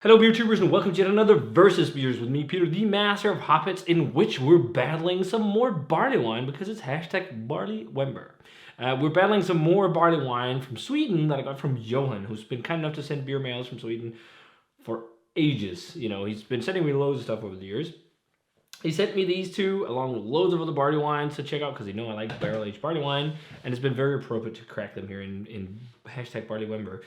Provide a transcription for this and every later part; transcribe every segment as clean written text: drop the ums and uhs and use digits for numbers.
Hello beer tubers and welcome to yet another Versus Beers with me, Peter, the master of hoppets, in which we're battling some more barley wine because it's hashtag Barley Wember. We're battling some more barley wine from Sweden that I got from Johan, who's been kind enough to send beer mails from Sweden for ages. You know, he's been sending me loads of stuff over the years. He sent me these two along with loads of other barley wines to check out because they know I like barrel-aged barley wine, and it's been very appropriate to crack them here in hashtag Barley Wember.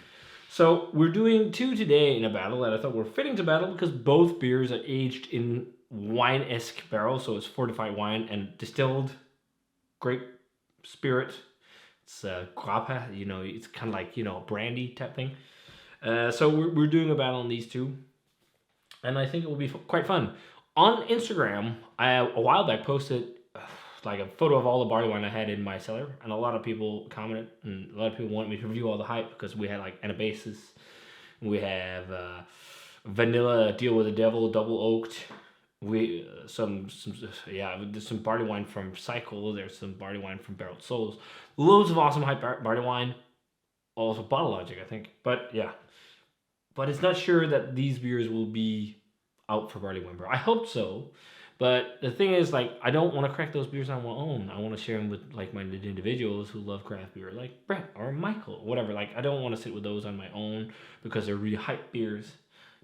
So we're doing two today in a battle that I thought were fitting to battle because both beers are aged in wine-esque barrels. So it's fortified wine and distilled grape spirit. It's Grappa, you know, it's kind of like, you know, brandy type thing. So we're doing a battle on these two. And I think it will be quite fun. On Instagram, I a while back posted like a photo of all the barley wine I had in my cellar, and a lot of people commented, and a lot of people wanted me to review all the hype because we had like Anabasis, we have Vanilla Deal with the Devil double oaked, we some there's some barley wine from Cycle, there's some barley wine from Barreled Souls, loads of awesome hype barley wine, also Bottle Logic I think, but yeah, but it's not sure that these beers will be out for Barley Wember. I hope so. But the thing is, like, I don't want to crack those beers on my own. I want to share them with like-minded individuals who love craft beer, like Brett or Michael, or whatever. Like, I don't want to sit with those on my own because they're really hype beers.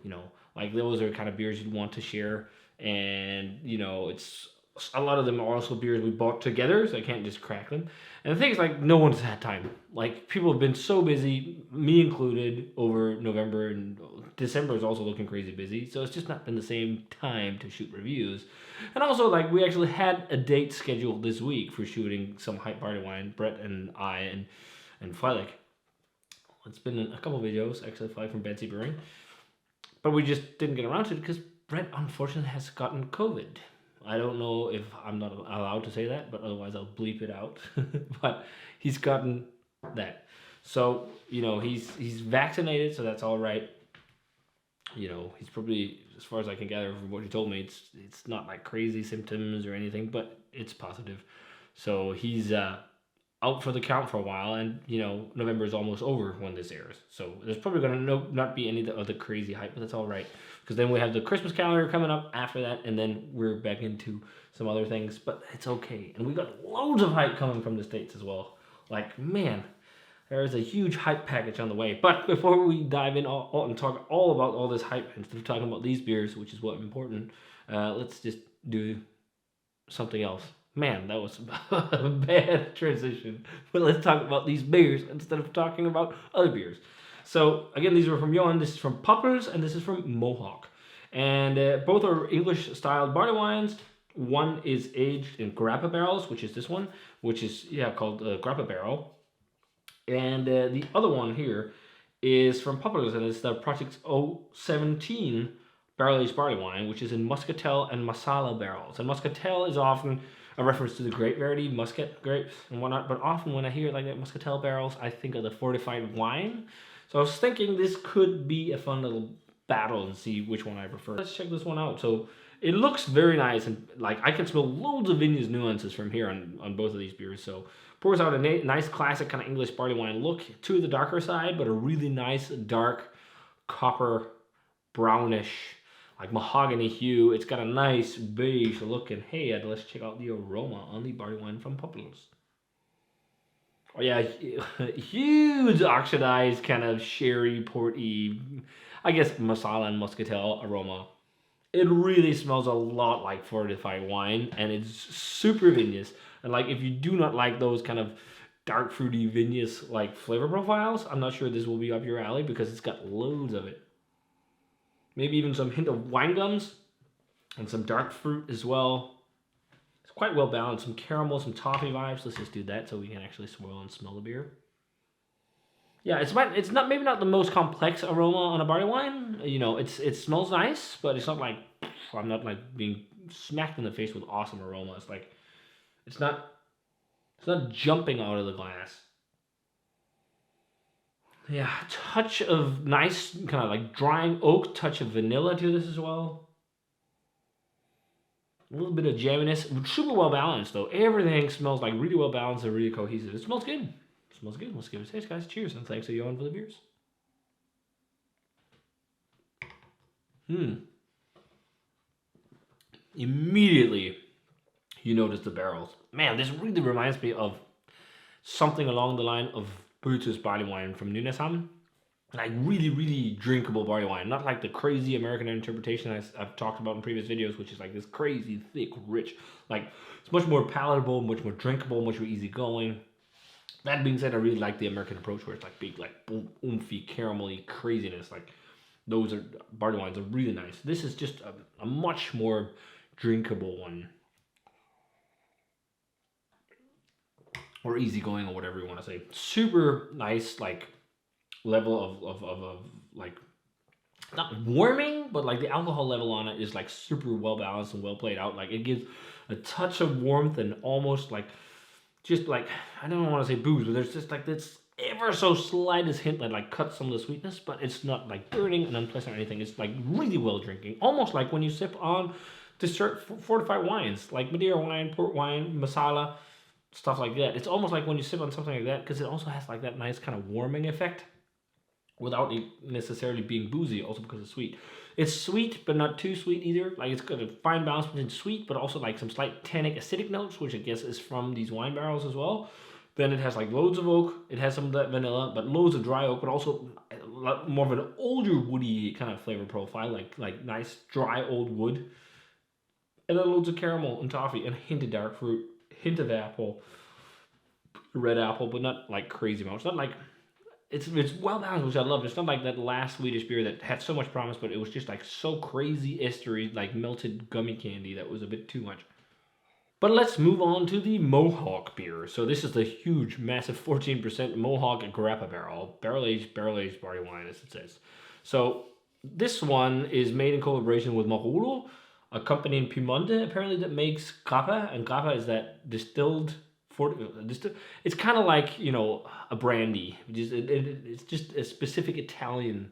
You know, like those are kind of beers you'd want to share, and you know, it's a lot of them are also beers we bought together, so I can't just crack them. And the thing is, like, no one's had time. Like, people have been so busy, me included, over November, and December is also looking crazy busy. So it's just not been the same time to shoot reviews. And also, like, we actually had a date scheduled this week for shooting some hype barley wine, Brett and I and Flight. It's been a couple videos, actually, Flight from Betsy Brewing. But we just didn't get around to it because Brett, unfortunately, has gotten COVID. I don't know if I'm not allowed to say that, but otherwise I'll bleep it out. But he's gotten that. So, you know, he's vaccinated, so that's all right. You know, he's probably, as far as I can gather from what he told me, it's not like crazy symptoms or anything, but it's positive. So he's out for the count for a while, and you know, November is almost over when this airs. So there's probably gonna not be any of the crazy hype, but that's all right because then we have the Christmas calendar coming up after that, and then we're back into some other things. But it's okay, and we got loads of hype coming from the States as well. Like, man, there is a huge hype package on the way. But before we dive in all and talk all about all this hype instead of talking about these beers, which is what's important, let's just do something else. Man, that was a bad transition. But let's talk about these beers instead of talking about other beers. So again, these are from Johan. This is from Poppels, and this is from Mohawk. And both are English-style barley wines. One is aged in Grappa barrels, which is this one, which is called Grappa barrel. And the other one here is from Poppels, and it's the Project 017 barrel-aged barley wine, which is in Muscatel and Masala barrels. And Muscatel is often a reference to the grape variety, Muscat grapes and whatnot, but often when I hear like that Muscatel barrels, I think of the fortified wine. So I was thinking this could be a fun little battle and see which one I prefer. Let's check this one out. So it looks very nice, and like I can smell loads of vineyards nuances from here on both of these beers. So pours out a nice classic kind of English barley wine look to the darker side, but a really nice dark copper brownish like mahogany hue. It's got a nice beige look, and hey, let's check out the aroma on the barley wine from Poppels. Oh yeah, huge oxidized kind of sherry porty, I guess masala and muscatel aroma. It really smells a lot like fortified wine, and it's super vinous. And like, if you do not like those kind of dark fruity vinous like flavor profiles, I'm not sure this will be up your alley because it's got loads of it. Maybe even some hint of wine gums and some dark fruit as well. It's quite well balanced. Some caramel, some toffee vibes. Let's just do that so we can actually swirl and smell the beer. Yeah, it's not maybe not the most complex aroma on a barley wine. You know, it smells nice, but it's not like I'm not like being smacked in the face with awesome aroma. It's like it's not jumping out of the glass. Yeah, touch of nice kind of like drying oak, touch of vanilla to this as well. A little bit of jamminess. Super well balanced though. Everything smells like really well balanced and really cohesive. It smells good. It smells good. Let's give it a taste, guys. Cheers, and thanks to Johan for the beers. Immediately, you notice the barrels. Man, this really reminds me of something along the line of Brutus barley wine from Nynäshamn. Like really, really drinkable barley wine. Not like the crazy American interpretation I've talked about in previous videos, which is like this crazy, thick, rich. Like, it's much more palatable, much more drinkable, much more easygoing. That being said, I really like the American approach where it's like big, like oomphy, caramelly craziness. Like, those are barley wines are really nice. This is just a much more drinkable one. Or easygoing, or whatever you want to say. Super nice, like, level of like, not warming, but like the alcohol level on it is like super well balanced and well played out. Like, it gives a touch of warmth and almost like, just like, I don't want to say booze, but there's just like this ever so slightest hint that like cuts some of the sweetness, but it's not like burning and unpleasant or anything. It's like really well drinking, almost like when you sip on dessert fortified wines like Madeira wine, port wine, masala, stuff like that. It's almost like when you sip on something like that, because it also has like that nice kind of warming effect without it necessarily being boozy, also because it's sweet. It's sweet, but not too sweet either. Like, it's got a fine balance between sweet, but also like some slight tannic acidic notes, which I guess is from these wine barrels as well. Then it has like loads of oak. It has some of that vanilla, but loads of dry oak, but also a lot more of an older woody kind of flavor profile, like nice dry old wood. And then loads of caramel and toffee and a hint of dark fruit, hint of apple, red apple, but not like crazy amounts. Not like, it's well balanced, which I love. It's not like that last Swedish beer that had so much promise, but it was just like so crazy estery, like melted gummy candy that was a bit too much. But let's move on to the Mohawk beer. So this is the huge, massive 14% Mohawk Grappa barrel aged barley wine, as it says. So this one is made in collaboration with Marolo, a company in Piemonte apparently that makes Grappa, and Grappa is that distilled. It's kind of like, a brandy. It's just a specific Italian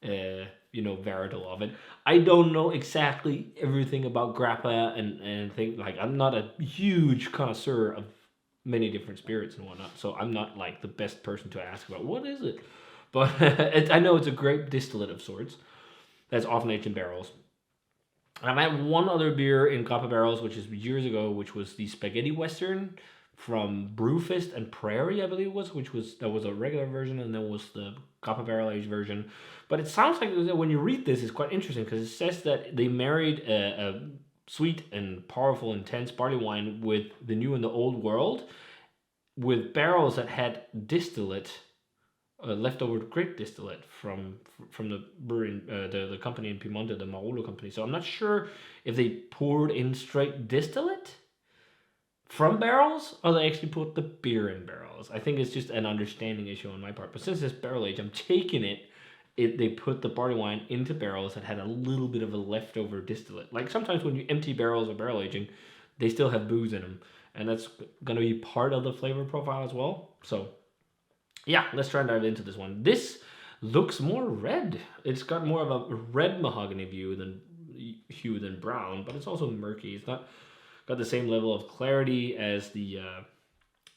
varietal of it. I don't know exactly everything about Grappa and think, like, I'm not a huge connoisseur of many different spirits and whatnot, so I'm not like the best person to ask about what is it. But I know it's a grape distillate of sorts that's often aged in barrels. And I've had one other beer in Grappa barrels, which is years ago, which was the Spaghetti Western from Brewfest and Prairie, I believe it was, that was a regular version, and then was the Grappa barrel aged version. But it sounds like, when you read this, it's quite interesting because it says that they married a sweet and powerful, intense barley wine with the new and the old world, with barrels that had distillate, leftover grape distillate from the brewery, the company in Piemonte, the Marolo company. So I'm not sure if they poured in straight distillate from barrels, or they actually put the beer in barrels. I think it's just an understanding issue on my part. But since it's barrel aged, I'm taking it. They put the barley wine into barrels that had a little bit of a leftover distillate. Like, sometimes when you empty barrels of barrel aging, they still have booze in them, and that's going to be part of the flavor profile as well. So yeah, let's try and dive into this one. This looks more red. It's got more of a red mahogany hue than brown, but it's also murky. It's not got the same level of clarity as the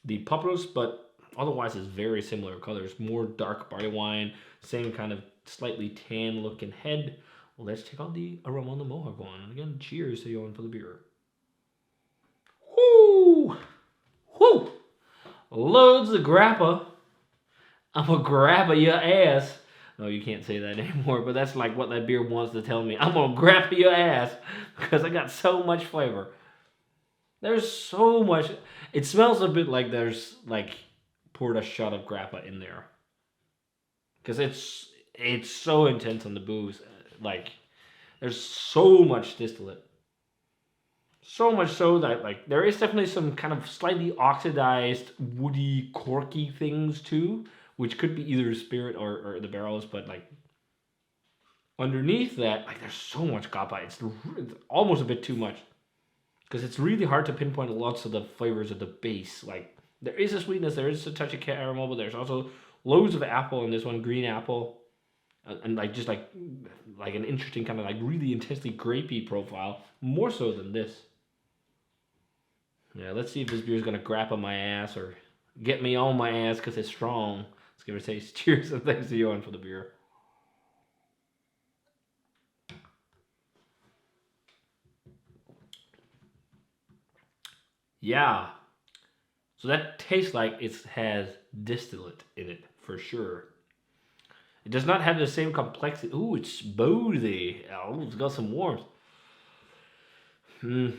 Poppels, but otherwise it's very similar colors. More dark barley wine, same kind of slightly tan looking head. Well, let's check out the Aroma on the Mohawk one. And again, cheers to you on for the beer. Whoo! Whoo! Loads of Grappa. I'm gonna grappa your ass. No, you can't say that anymore, but that's like what that beer wants to tell me. I'm gonna grappa your ass because I got so much flavor. There's so much. It smells a bit like there's like poured a shot of Grappa in there, because it's so intense on the booze. Like, there's so much distillate, so much so that like there is definitely some kind of slightly oxidized, woody, corky things too, which could be either spirit or the barrels. But like, underneath that, like, there's so much Grappa. It's almost a bit too much. Because it's really hard to pinpoint lots of the flavors of the base. Like, there is a sweetness, there is a touch of caramel, but there's also loads of apple in this one, green apple, and like just like an interesting kind of like really intensely grapey profile, more so than this. Yeah, let's see if this beer is gonna grappa my ass or get me on my ass because it's strong. Let's give it a taste. Cheers and thanks to you on for the beer. Yeah. So that tastes like it has distillate in it, for sure. It does not have the same complexity. Ooh, it's boozy. Oh, it's got some warmth. Hmm.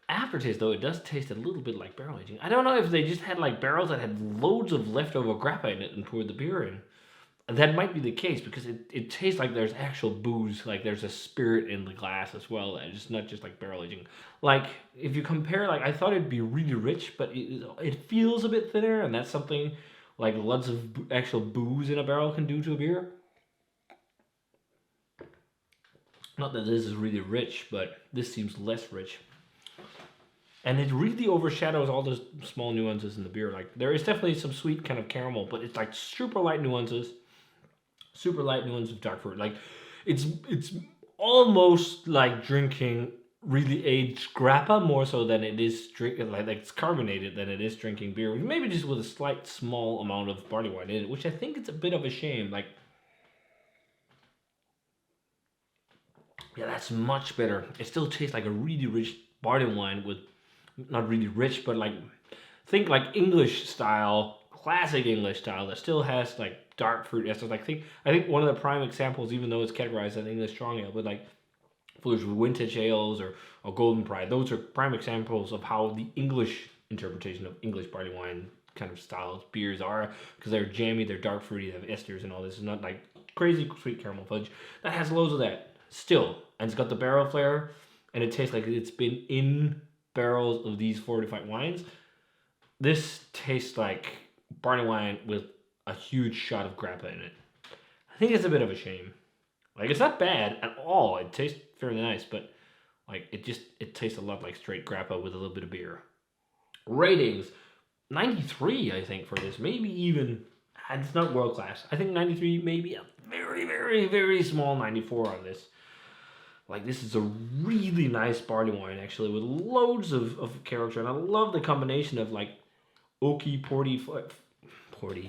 Aftertaste, though, it does taste a little bit like barrel aging. I don't know if they just had like barrels that had loads of leftover grappa in it and poured the beer in. That might be the case because it tastes like there's actual booze, like there's a spirit in the glass as well. And it's not just like barrel aging. Like if you compare, like I thought it'd be really rich, but it feels a bit thinner, and that's something like lots of actual booze in a barrel can do to a beer. Not that this is really rich, but this seems less rich. And it really overshadows all the small nuances in the beer. Like there is definitely some sweet kind of caramel, but it's like super light nuances. Super light nuances of dark fruit. Like it's almost like drinking really aged grappa more so than it is drinking like it's carbonated than it is drinking beer. Maybe just with a slight small amount of barley wine in it, which I think it's a bit of a shame. Like yeah, that's much better. It still tastes like a really rich barley wine with not really rich, but like think like English style, classic English style that still has like dark fruit esters. Like I think one of the prime examples, even though it's categorized as English strong ale, but like Fuller's Vintage Ales or Golden Pride, those are prime examples of how the English interpretation of English barley wine kind of styles beers are, because they're jammy, they're dark fruity, they have esters and all this. It's not like crazy sweet caramel fudge. That has loads of that still, and it's got the barrel flair, and it tastes like it's been in barrels of these fortified wines. This tastes like barley wine with a huge shot of grappa in it. I think it's a bit of a shame. Like it's not bad at all. It tastes fairly nice, but like it tastes a lot like straight grappa with a little bit of beer. Ratings 93, I think, for this. Maybe even it's not world class. I think 93, maybe a very, very, very small 94 on this. Like this is a really nice barley wine actually with loads of character, and I love the combination of like oaky, porty,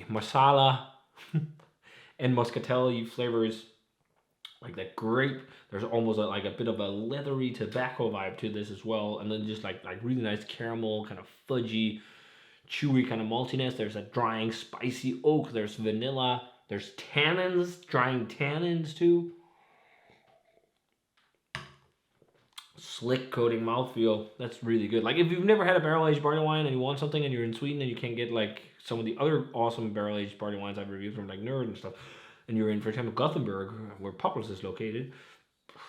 masala, and muscatelli flavors. Like that grape, there's almost like a bit of a leathery tobacco vibe to this as well, and then just like really nice caramel, kind of fudgy, chewy kind of maltiness. There's a drying spicy oak. There's vanilla. There's tannins, drying tannins too. Slick coating mouthfeel. That's really good. Like if you've never had a barrel aged barley wine and you want something and you're in Sweden and you can't get like some of the other awesome barrel aged barley wines I've reviewed from like Nerd and stuff, and you're in, for example, Gothenburg, where Poppels is located,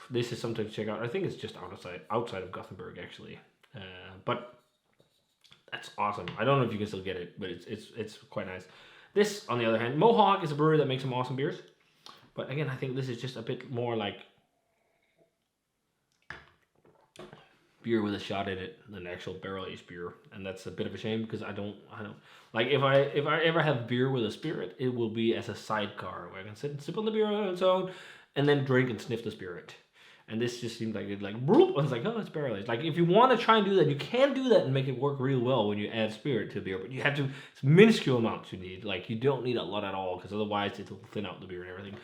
this is something to check out. I think it's just outside of Gothenburg actually, but that's awesome. I don't know if you can still get it, but it's quite nice. This, on the other hand, Mohawk is a brewery that makes some awesome beers, but again, I think this is just a bit more like beer with a shot in it than actual barrel aged beer, and that's a bit of a shame because I don't like if I ever have beer with a spirit, it will be as a sidecar where I can sit and sip on the beer on its own, and then drink and sniff the spirit. And this just seemed like it like bloop, I was like, oh, it's barrel aged. Like if you want to try and do that, you can do that and make it work real well when you add spirit to beer, but you have to. It's minuscule amounts you need. Like you don't need a lot at all because otherwise it'll thin out the beer and everything.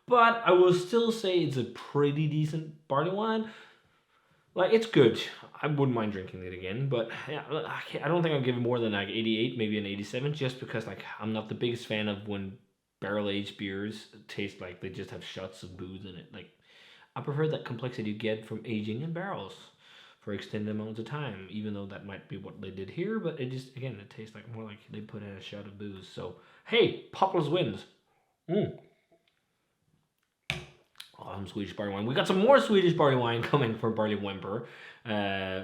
But I will still say it's a pretty decent barley wine. Like, it's good. I wouldn't mind drinking it again, but yeah, I don't think I'll give it more than like 88, maybe an 87, just because like I'm not the biggest fan of when barrel-aged beers taste like they just have shots of booze in it. Like, I prefer that complexity you get from aging in barrels for extended amounts of time, even though that might be what they did here, but it just, again, it tastes like more like they put in a shot of booze. So, hey, Poppels wins. Awesome Swedish barley wine. We got some more Swedish barley wine coming for Barley Wemper,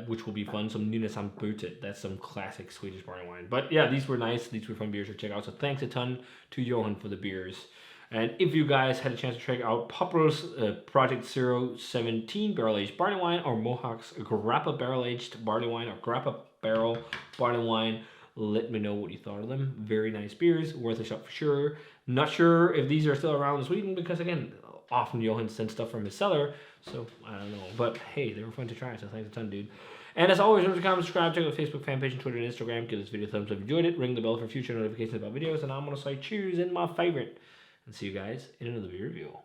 which will be fun. Some Nynäshamn Brutet. That's some classic Swedish barley wine. But yeah, these were nice. These were fun beers to check out. So thanks a ton to Johan for the beers. And if you guys had a chance to check out Poppels Projekt 017 Barrel Aged Barley Wine, or Mohawk's Grappa Barrel Aged Barley Wine, or Grappa Barrel Barley Wine, let me know what you thought of them. Very nice beers, worth a shot for sure. Not sure if these are still around in Sweden because, again, often Johan sends stuff from his cellar, so I don't know. But hey, they were fun to try, so thanks a ton, dude. And as always, remember to comment, subscribe, check out the Facebook fan page, and Twitter, and Instagram. Give this video a thumbs up if you enjoyed it. Ring the bell for future notifications about videos, and I'm going to say cheers in my favorite. And see you guys in another video review.